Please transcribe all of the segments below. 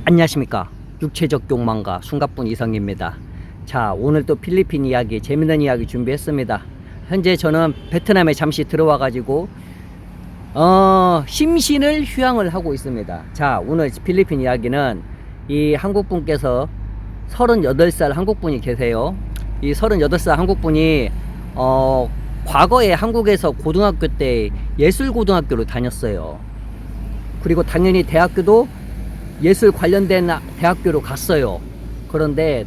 안녕하십니까. 육체적 욕망가 숨가쁜 이성입니다. 자, 오늘 또 필리핀 이야기, 재밌는 이야기 준비했습니다. 현재 저는 베트남에 잠시 들어와 가지고 심신을 휴양을 하고 있습니다. 자, 오늘 필리핀 이야기는 이 한국분께서 38살 한국분이 계세요. 이 38살 한국분이 과거에 한국에서 고등학교 때 예술고등학교를 다녔어요. 그리고 당연히 대학교도 예술 관련된 대학교로 갔어요. 그런데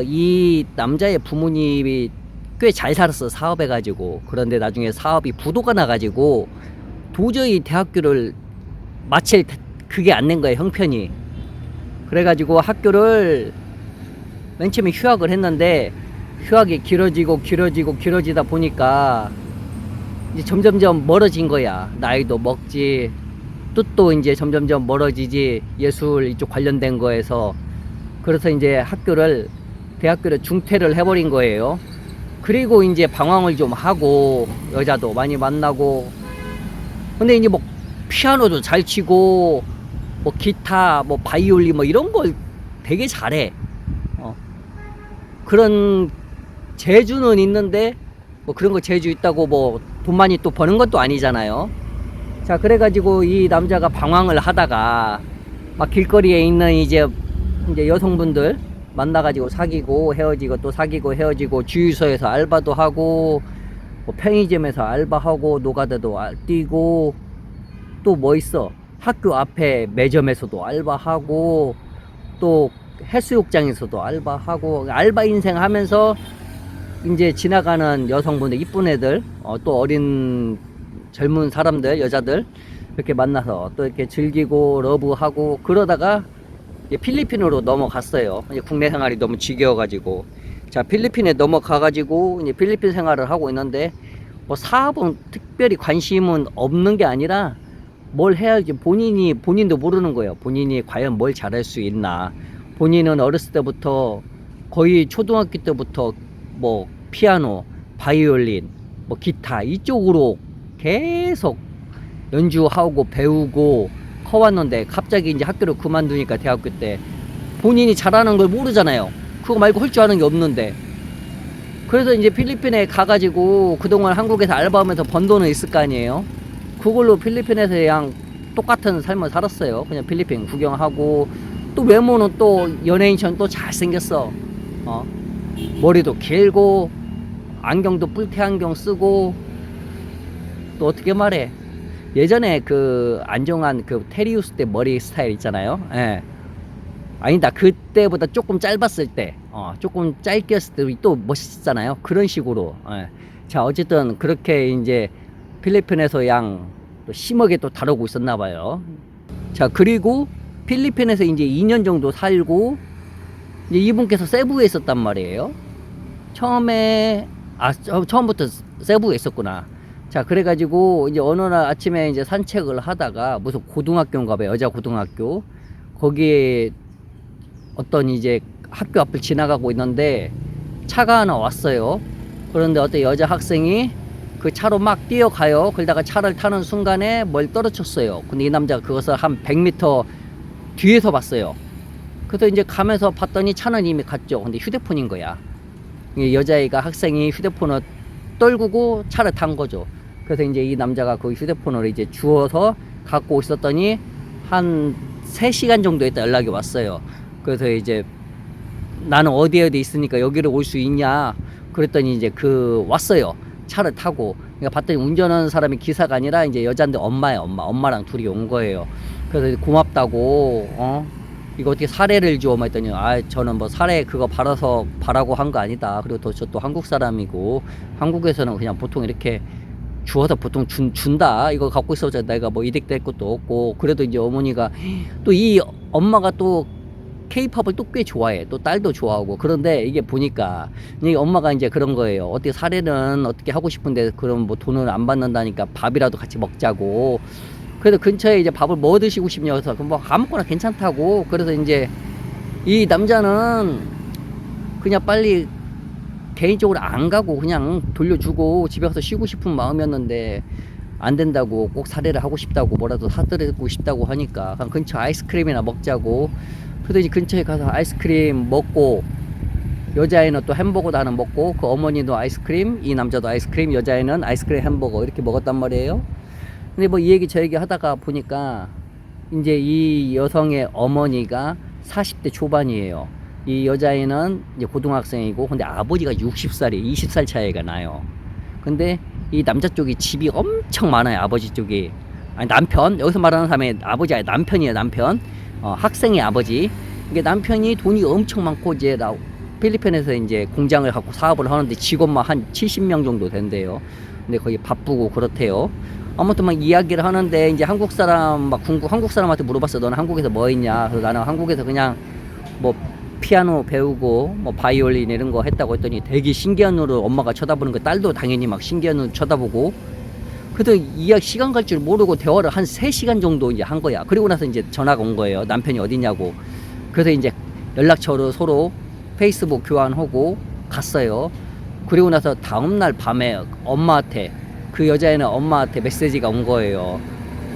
이 남자의 부모님이 꽤 잘 살았어, 사업해가지고. 그런데 나중에 사업이 부도가 나가지고 도저히 대학교를 마칠 그게 안 된 거예요, 형편이. 그래가지고 학교를 맨 처음에 휴학을 했는데 휴학이 길어지다 보니까 이제 점점점 멀어진 거야. 나이도 먹지, 뜻도 이제 점점점 멀어지지, 예술 이쪽 관련된 거에서. 그래서 이제 대학교를 중퇴를 해버린 거예요. 그리고 이제 방황을 좀 하고 여자도 많이 만나고. 근데 이제 뭐 피아노도 잘 치고 뭐 기타, 뭐 바이올린 뭐 이런 걸 되게 잘해. 그런 재주는 있는데 뭐 그런 거 재주 있다고 뭐 돈 많이 또 버는 것도 아니잖아요. 자, 그래가지고 이 남자가 방황을 하다가 막 길거리에 있는 이제 여성분들 만나가지고 사귀고 헤어지고 또 사귀고 헤어지고, 주유소에서 알바도 하고 뭐 편의점에서 알바하고 노가다도 뛰고, 또 뭐 있어, 학교 앞에 매점에서도 알바하고 또 해수욕장에서도 알바하고, 알바 인생 하면서 이제 지나가는 여성분들, 이쁜 애들, 또 어린 젊은 사람들, 여자들 이렇게 만나서 또 이렇게 즐기고 러브하고 그러다가 이제 필리핀으로 넘어갔어요. 이제 국내 생활이 너무 지겨워가지고. 자, 필리핀에 넘어가가지고 이제 필리핀 생활을 하고 있는데 뭐 사업은 특별히 관심은 없는 게 아니라 뭘 해야지 본인도 모르는 거예요. 본인이 과연 뭘 잘할 수 있나. 본인은 어렸을 때부터, 거의 초등학교 때부터 뭐 피아노, 바이올린, 뭐 기타 이쪽으로 계속 연주하고 배우고 커왔는데 갑자기 이제 학교를 그만두니까, 대학교 때 본인이 잘하는 걸 모르잖아요. 그거 말고 할 줄 아는 게 없는데. 그래서 이제 필리핀에 가가지고 그동안 한국에서 알바하면서 번 돈은 있을 거 아니에요. 그걸로 필리핀에서 그냥 똑같은 삶을 살았어요. 그냥 필리핀 구경하고, 또 외모는 또 연예인처럼 또 잘생겼어. 머리도 길고 안경도 뿔테 안경 쓰고, 또 어떻게 말해, 예전에 그 안정환 그 테리우스 때 머리 스타일 있잖아요. 예. 아니다, 그때보다 조금 짧았을 때, 조금 짧게 했을 때 또 멋있잖아요. 그런 식으로. 예. 자, 어쨌든 그렇게 이제 필리핀에서 또 심하게 또 다루고 있었나 봐요. 자, 그리고 필리핀에서 이제 2년 정도 살고 이제 이분께서 세부에 있었단 말이에요. 처음부터 세부에 있었구나. 자, 그래가지고 이제 어느 날 아침에 이제 산책을 하다가, 무슨 고등학교인가 봐요, 여자 고등학교. 거기에 어떤 이제 학교 앞을 지나가고 있는데 차가 하나 왔어요. 그런데 어떤 여자 학생이 그 차로 막 뛰어가요. 그러다가 차를 타는 순간에 뭘 떨어졌어요. 근데 이 남자가 그것을 한 100m 뒤에서 봤어요. 그래서 이제 가면서 봤더니 차는 이미 갔죠. 근데 휴대폰인 거야. 여자애가, 학생이 휴대폰을 떨구고 차를 탄 거죠. 그래서 이제 이 남자가 그 휴대폰을 이제 주워서 갖고 있었더니 한 3시간 정도 있다 연락이 왔어요. 그래서 이제 나는 어디 있으니까 여기로 올 수 있냐 그랬더니 이제 왔어요. 차를 타고. 그러니까 봤더니 운전하는 사람이 기사가 아니라 이제 여자인데 엄마랑 둘이 온 거예요. 그래서 고맙다고, 이거 어떻게 사례를 줘? 했더니, 저는 뭐 사례 그거 바라고 한 거 아니다. 그리고 저 또 한국 사람이고, 한국에서는 그냥 보통 이렇게 주워서 보통 준다. 이거 갖고 있어서 내가 뭐 이득될 것도 없고. 그래도 이제 어머니가, 또 이 엄마가 또 케이팝을 또 꽤 좋아해. 또 딸도 좋아하고. 그런데 이게 보니까 이 엄마가 이제 그런 거예요. 어떻게 사례는 어떻게 하고 싶은데 그럼 뭐 돈을 안 받는다니까 밥이라도 같이 먹자고. 그래서 근처에 이제 밥을 뭐 드시고 싶냐고 해서 뭐 아무거나 괜찮다고. 그래서 이제 이 남자는 그냥 빨리 개인적으로 안 가고 그냥 돌려주고 집에 가서 쉬고 싶은 마음이었는데, 안 된다고 꼭 살해를 하고 싶다고 뭐라도 사드리고 싶다고 하니까 그냥 근처 아이스크림이나 먹자고. 그러더니 근처에 가서 아이스크림 먹고 여자애는 또 햄버거도 하나 먹고 그 어머니도 아이스크림, 이 남자도 아이스크림, 여자애는 아이스크림 햄버거 이렇게 먹었단 말이에요. 근데 뭐 이 얘기 저 얘기 하다가 보니까 이제 이 여성의 어머니가 40대 초반이에요. 이 여자애는 이제 고등학생이고 근데 아버지가 60살이 20살 차이가 나요. 근데 이 남자 쪽이 집이 엄청 많아요. 아버지 쪽이. 아니 남편, 여기서 말하는 사람의 아버지 아니 남편이에요. 남편. 학생의 아버지. 이게 남편이 돈이 엄청 많고 이제 필리핀에서 이제 공장을 갖고 사업을 하는데 직원만 한 70명 정도 된대요. 근데 거의 바쁘고 그렇대요. 아무튼 막 이야기를 하는데 이제 한국 사람 막 한국 사람한테 물어봤어. 너는 한국에서 뭐 했냐? 그래서 나는 한국에서 그냥 뭐 피아노 배우고 뭐 바이올린 이런 거 했다고 했더니 되게 신기한 눈으로 엄마가 쳐다보는 거, 딸도 당연히 막 신기한 눈으로 쳐다보고. 그래도 이야기 시간 갈 줄 모르고 대화를 한 3시간 정도 이제 한 거야. 그리고 나서 이제 전화가 온 거예요. 남편이 어디냐고. 그래서 이제 연락처로 서로 페이스북 교환하고 갔어요. 그리고 나서 다음날 밤에 엄마한테, 그 여자애는 엄마한테 메시지가 온 거예요.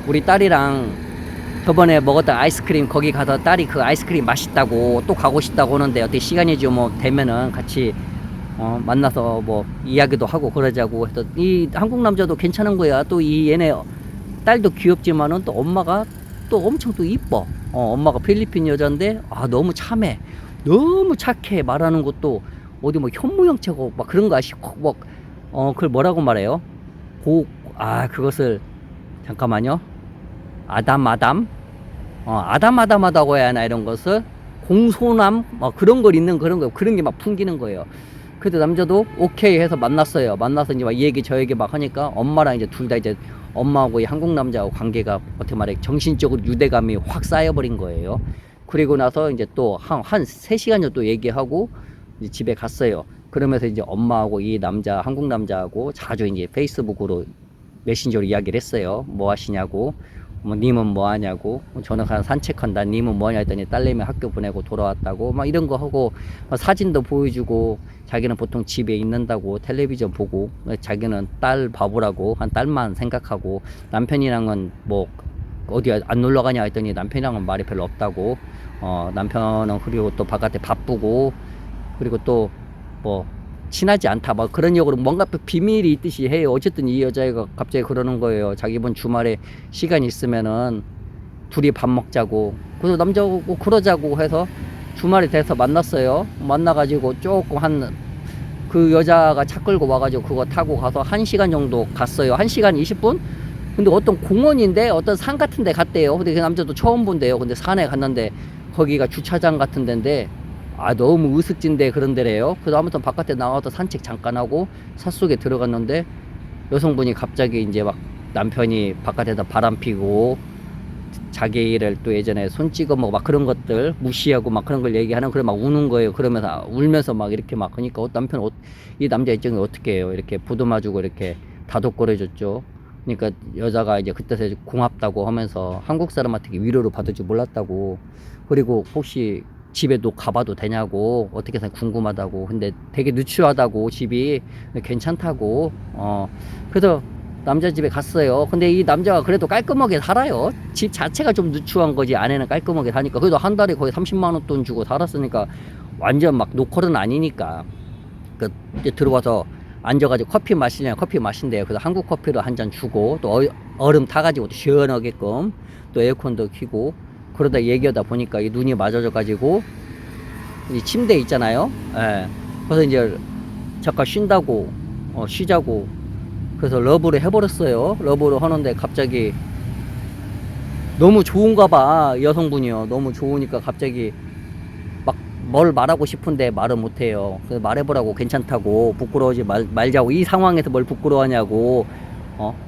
우리 딸이랑 저번에 먹었던 아이스크림 거기 가서 딸이 그 아이스크림 맛있다고 또 가고 싶다고 하는데 어떻게 시간이 좀 뭐 되면은 같이 만나서 뭐 이야기도 하고 그러자고 해서 이 한국 남자도 괜찮은 거야. 또 이 얘네 딸도 귀엽지만은 또 엄마가 또 엄청 또 이뻐. 엄마가 필리핀 여잔데 너무 참해. 너무 착해. 말하는 것도 어디 뭐 현모양처고 막 그런 거 아시고 뭐 그걸 뭐라고 말해요? 그것을 잠깐만요. 아담하다고 해야 하나 이런 것을 공손함 그런 걸 있는 그런 게 막 풍기는 거예요. 그래도 남자도 오케이 해서 만났어요. 만나서 이제 막 이 얘기 저 얘기 막 하니까 엄마랑 이제 둘 다 이제 엄마하고 이 한국 남자하고 관계가 어떻게 말해 정신적으로 유대감이 확 쌓여버린 거예요. 그리고 나서 이제 또 한 3시간 정도 얘기하고 이제 집에 갔어요. 그러면서 이제 엄마하고 이 남자 한국 남자하고 자주 이제 페이스북으로 메신저로 이야기를 했어요. 뭐 하시냐고. 님은 뭐 하냐고. 저는 그냥 산책한다. 님은 뭐 하냐 했더니 딸내미 학교 보내고 돌아왔다고 막 이런 거 하고 사진도 보여주고 자기는 보통 집에 있는다고 텔레비전 보고 자기는 딸 바보라고 한 딸만 생각하고 남편이랑은 뭐 어디 안 놀러 가냐 했더니 남편이랑은 말이 별로 없다고. 남편은 그리고 또 바깥에 바쁘고 그리고 또 뭐 친하지 않다 막 그런 역으로 뭔가 비밀이 있듯이 해요. 어쨌든 이 여자애가 갑자기 그러는 거예요. 자기 이번 주말에 시간 있으면은 둘이 밥 먹자고. 그래서 남자하고 그러자고 해서 주말이 돼서 만났어요. 만나가지고 조금 그 여자가 차 끌고 와가지고 그거 타고 가서 1시간 정도 갔어요. 1시간 20분? 근데 어떤 공원인데 어떤 산 같은 데 갔대요. 근데 그 남자도 처음 본대요. 근데 산에 갔는데 거기가 주차장 같은 데인데 너무 으슥진데 그런 데래요. 그래서 아무튼 바깥에 나와서 산책 잠깐 하고 산속에 들어갔는데 여성분이 갑자기 이제 막 남편이 바깥에서 바람 피고 자기를 또 예전에 손 찍어 먹고 막 그런 것들 무시하고 막 그런 걸 얘기하는 그래 막 우는 거예요. 그러면서 울면서 막 이렇게 막 하니까 남편 이 남자 입장이 어떻게 해요? 이렇게 부도마주고 이렇게 다독거려줬죠. 그러니까 여자가 이제 그때서 고맙다고 하면서 한국 사람한테 위로를 받을 줄 몰랐다고. 그리고 혹시 집에도 가봐도 되냐고 어떻게 해서 궁금하다고. 근데 되게 누추하다고 집이 괜찮다고. 그래서 남자 집에 갔어요. 근데 이 남자가 그래도 깔끔하게 살아요. 집 자체가 좀 누추한 거지 안에는 깔끔하게 사니까. 그래도 한 달에 거의 30만 원 돈 주고 살았으니까 완전 막 노컬은 아니니까. 이제 들어와서 앉아가지고 커피 마시냐 커피 마신대요. 그래서 한국 커피를 한 잔 주고 또 얼음 타가지고 또 시원하게끔 또 에어컨도 켜고 그러다 얘기하다 보니까 이 눈이 맞아져 가지고 이 침대에 있잖아요. 예. 그래서 이제 잠깐 쉰다고 쉬자고 그래서 러브를 해버렸어요. 러브를 하는데 갑자기 너무 좋은가 봐. 여성분이요. 너무 좋으니까 갑자기 막 뭘 말하고 싶은데 말을 못해요. 그래서 말해보라고 괜찮다고 부끄러워하지 말자고. 이 상황에서 뭘 부끄러워하냐고.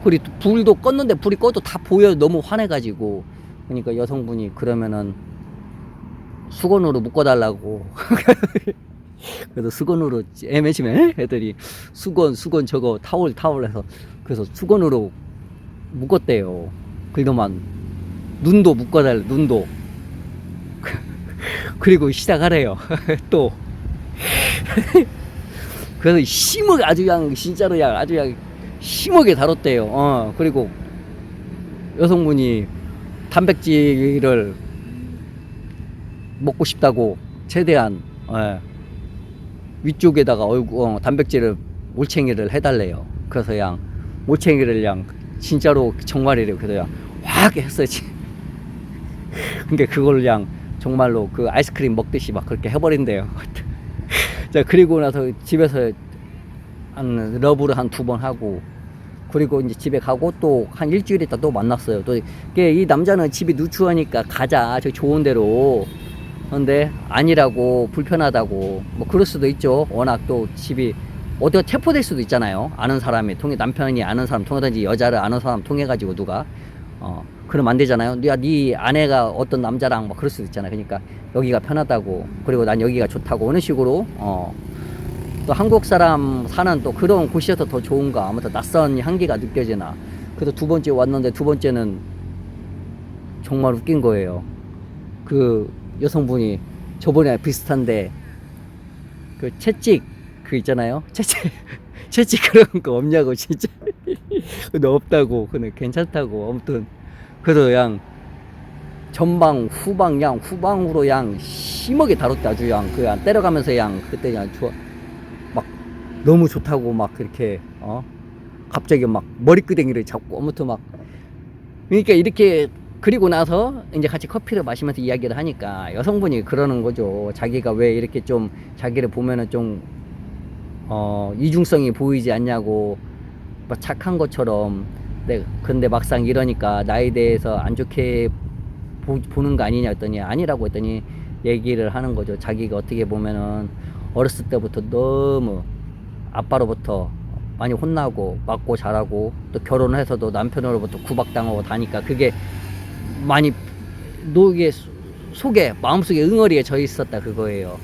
그리고 불도 껐는데 불이 꺼도 다 보여요. 너무 화내가지고. 그러니까 여성분이 그러면은 수건으로 묶어달라고. 그래서 수건으로 애매심에 했더니 수건 저거 타올 해서 그래서 수건으로 묶었대요. 그러더만 눈도 묶어달래. 눈도. 그리고 시작하래요. 또 그래서 심을 아주 그냥 진짜로 그냥 아주 그냥 심하게 다뤘대요. 그리고 여성분이 단백질을 먹고 싶다고 최대한 위쪽에다가 단백질을 몰챙이를 해달래요. 그래서 양 몰챙이를 양 진짜로 정말이래요. 그래서 양 확 했어야지. 근데 그걸 양 정말로 그 아이스크림 먹듯이 막 그렇게 해버린대요. 자, 그리고 나서 집에서 한 러브를 한 2번 하고, 그리고 이제 집에 가고 또 한 일주일 있다 또 만났어요. 또 이 남자는 집이 누추하니까 가자, 저 좋은 데로. 근데 아니라고, 불편하다고. 뭐 그럴 수도 있죠. 워낙 또 집이 어디가 체포될 수도 있잖아요. 아는 사람이 통해, 남편이 아는 사람 통하든지 여자를 아는 사람 통해 가지고 누가 그러면 안 되잖아요. 야, 네 아내가 어떤 남자랑 뭐 그럴 수도 있잖아요. 그러니까 여기가 편하다고, 그리고 난 여기가 좋다고, 어느 식으로 또 한국 사람 사는 또 그런 곳이어서 더 좋은가, 아무튼 낯선 향기가 느껴지나. 그래서 2번째 왔는데 2번째는 정말 웃긴 거예요. 그 여성분이 저번에 비슷한데 그 채찍 그 있잖아요. 채찍 그런 거 없냐고 진짜. 근데 없다고. 근데 괜찮다고. 아무튼 그래서 양 전방 후방 양 후방으로 양 심하게 다뤘다. 아주 양 그 양 때려가면서 양 그때 그냥 좋아 막 너무 좋다고 막 그렇게 갑자기 막 머리끄댕이를 잡고 아무튼 막. 그러니까 이렇게 그리고 나서 이제 같이 커피를 마시면서 이야기를 하니까 여성분이 그러는 거죠. 자기가 왜 이렇게 좀 자기를 보면은 좀 이중성이 보이지 않냐고, 막 착한 것처럼. 네, 근데 막상 이러니까 나에 대해서 안 좋게 보는 거 아니냐 했더니 아니라고 했더니 얘기를 하는 거죠. 자기가 어떻게 보면은 어렸을 때부터 너무 아빠로부터 많이 혼나고 맞고 자라고, 또 결혼해서도 남편으로부터 구박당하고 다니까 그게 많이 노게 속에 마음속에 응어리에 져 있었다 그거예요.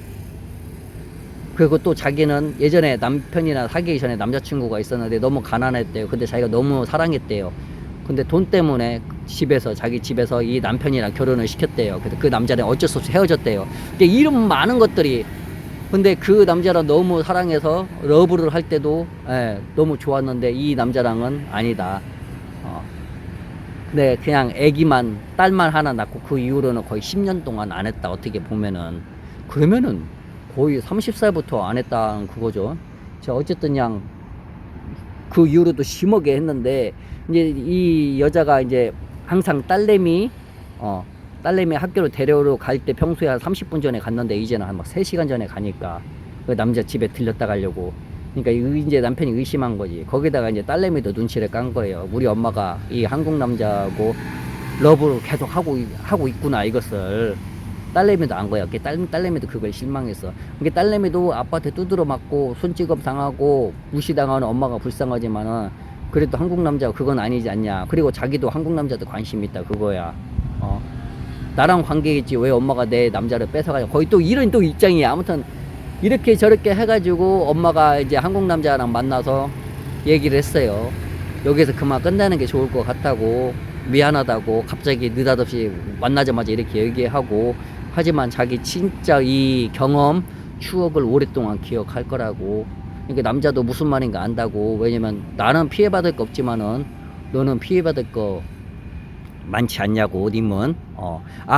그리고 또 자기는 예전에 남편이나 사귀기 전에 남자친구가 있었는데 너무 가난했대요. 근데 자기가 너무 사랑했대요. 근데 돈 때문에 자기 집에서 이 남편이랑 결혼을 시켰대요. 그래서 그 남자는 어쩔 수 없이 헤어졌대요. 이런 많은 것들이, 근데 그 남자랑 너무 사랑해서 러브를 할 때도 너무 좋았는데 이 남자랑은 아니다. 근데 그냥 애기만, 딸만 하나 낳고 그 이후로는 거의 10년 동안 안 했다. 어떻게 보면은 그러면은 거의 30살부터 안 했다는 그거죠. 자, 어쨌든 그냥 그 이후로도 심하게 했는데, 이제 이 여자가 이제 항상 딸내미 학교로 데려오러 갈 때 평소에 한 30분 전에 갔는데 이제는 한 막 3시간 전에 가니까 그 남자 집에 들렸다 가려고. 그러니까 이제 남편이 의심한 거지. 거기다가 이제 딸내미도 눈치를 깐 거예요. 우리 엄마가 이 한국 남자하고 러브를 계속 하고 있구나, 이것을. 딸내미도 안 거야. 딸내미도 그걸 실망했어. 그게 딸내미도 아빠한테 두드러 맞고 손찌검 당하고 무시당하는 엄마가 불쌍하지만은 그래도 한국 남자가 그건 아니지 않냐. 그리고 자기도 한국 남자도 관심 있다 그거야. 나랑 관계겠지 왜 엄마가 내 남자를 뺏어가냐. 거의 또 이런 또 입장이야. 아무튼 이렇게 저렇게 해가지고 엄마가 이제 한국 남자랑 만나서 얘기를 했어요. 여기서 그만 끝내는 게 좋을 것 같다고, 미안하다고, 갑자기 느닷없이 만나자마자 이렇게 얘기하고, 하지만 자기 진짜 이 경험, 추억을 오랫동안 기억할 거라고. 그러니까 남자도 무슨 말인가 안다고. 왜냐면 나는 피해받을 거 없지만은 너는 피해받을 거 많지 않냐고, 님은.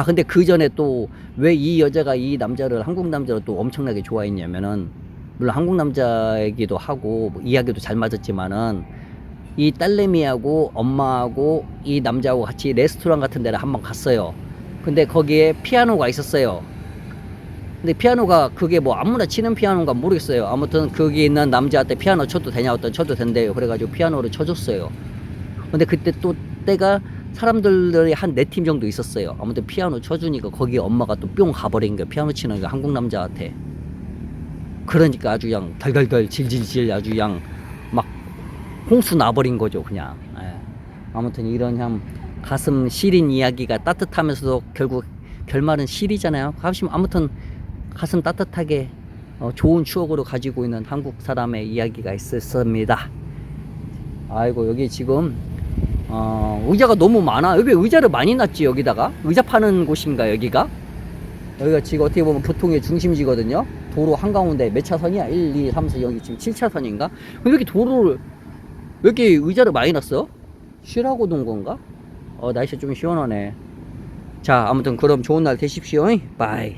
근데 그 전에 또 왜 이 여자가 이 남자를 한국 남자를 또 엄청나게 좋아했냐면은, 물론 한국 남자이기도 하고 뭐 이야기도 잘 맞았지만은 이 딸내미하고 엄마하고 이 남자하고 같이 레스토랑 같은 데를 한번 갔어요. 근데 거기에 피아노가 있었어요. 근데 피아노가 그게 뭐 아무나 치는 피아노인가 모르겠어요. 아무튼 거기 있는 남자한테 피아노 쳐도 되냐 했더니 쳐도 된대요. 그래가지고 피아노를 쳐줬어요. 근데 그때 또 때가 사람들이 한 4팀 정도 있었어요. 아무튼 피아노 쳐주니까 거기 엄마가 또 뿅 가버린 거야. 피아노 치는 거 한국 남자한테. 그러니까 아주 그냥 덜덜덜 질질질 아주 그냥 막 홍수 나버린 거죠 그냥. 아무튼 이런 참 가슴 시린 이야기가 따뜻하면서도 결국 결말은 시리잖아요. 아무튼 가슴 따뜻하게 좋은 추억으로 가지고 있는 한국 사람의 이야기가 있었습니다. 아이고, 여기 지금 의자가 너무 많아. 여기 의자를 많이 놨지. 여기다가 의자 파는 곳인가 여기가? 여기가 지금 어떻게 보면 교통의 중심지거든요. 도로 한가운데 몇 차선이야? 1, 2, 3, 4, 여기 지금 7차선인가? 왜 이렇게 도로를 왜 이렇게 의자를 많이 놨어? 쉬라고 놓은 건가? 날씨 좀 시원하네. 자, 아무튼 그럼 좋은 날 되십시오. 바이.